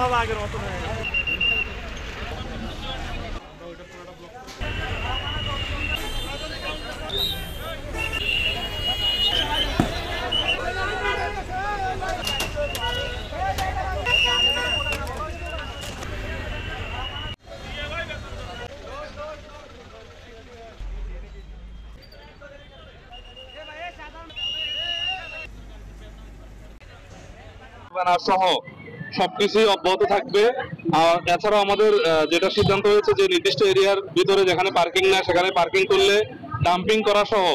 সব আগের মতন হয়ে গেছে। সহ সবকিছুই অব্যাহত থাকবে। আর এছাড়াও আমাদের যেটা সিদ্ধান্ত হয়েছে যে নির্দিষ্ট এরিয়ার ভিতরে যেখানে পার্কিং না সেখানে পার্কিং করলে ডাম্পিং করা সহ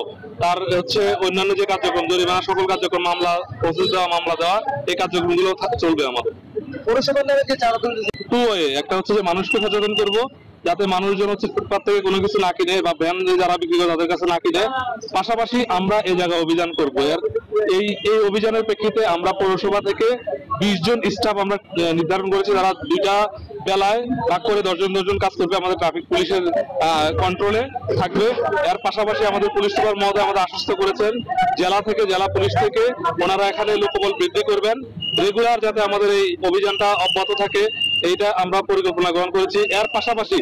তার হচ্ছে অন্যান্য যে কার্যক্রম জরিমানা সকল কার্যক্রম মামলা প্রসেস দেওয়া মামলা দেওয়া এই কার্যক্রমগুলো চলবে আমাদের। পৌরসভার নামে যে চাঁদা টু ওয়ে, একটা হচ্ছে যে মানুষকে সচেতন করবো যাতে মানুষজন হচ্ছে ফুটপাত থেকে কোনো কিছু না কিনে বা ভ্যান যারা বিক্রি করে তাদের কাছে না কিনে। পাশাপাশি আমরা এই জায়গায় অভিযান করবো। এই অভিযানের প্রেক্ষিতে আমরা পৌরসভা থেকে 20 জন স্টাফ আমরা নির্ধারণ করেছি, যারা 2টা বেলায় ভাগ করে 10 জন কাজ করবে, আমাদের ট্রাফিক পুলিশের কন্ট্রোলে থাকবে। এর পাশাপাশি আমাদের পুলিশ সুপার মহোদয় আমাদের আশ্বস্ত করেছেন জেলা পুলিশ থেকে ওনারা এখানে লোকবল বৃদ্ধি করবেন রেগুলার, যাতে আমাদের এই অভিযানটা অব্যাহত থাকে এইটা আমরা পরিকল্পনা গ্রহণ করেছি। এর পাশাপাশি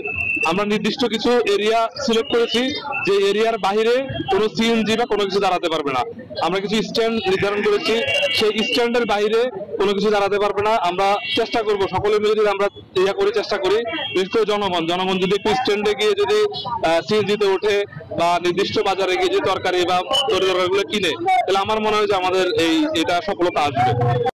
আমরা নির্দিষ্ট কিছু এরিয়া সিলেক্ট করেছি যে এরিয়ার বাইরে কোনো সিএনজি বা কোনো কিছু দাঁড়াতে পারবে না। আমরা কিছু স্ট্যান্ড নির্ধারণ করেছি, সেই স্ট্যান্ডের বাইরে কোনো কিছু দাঁড়াতে পারবে না। আমরা চেষ্টা করব সকলে মিলে যদি আমরা চেষ্টা করি, বিশেষ করে জনগণ যদি একটু স্ট্যান্ডে গিয়ে যদি সিএনজিতে ওঠে বা নির্দিষ্ট বাজারে গিয়ে যদি তরকারি বা তরিতরকারিগুলো কিনে, তাহলে আমার মনে হয় যে আমাদের এটা সফলতা আসবে।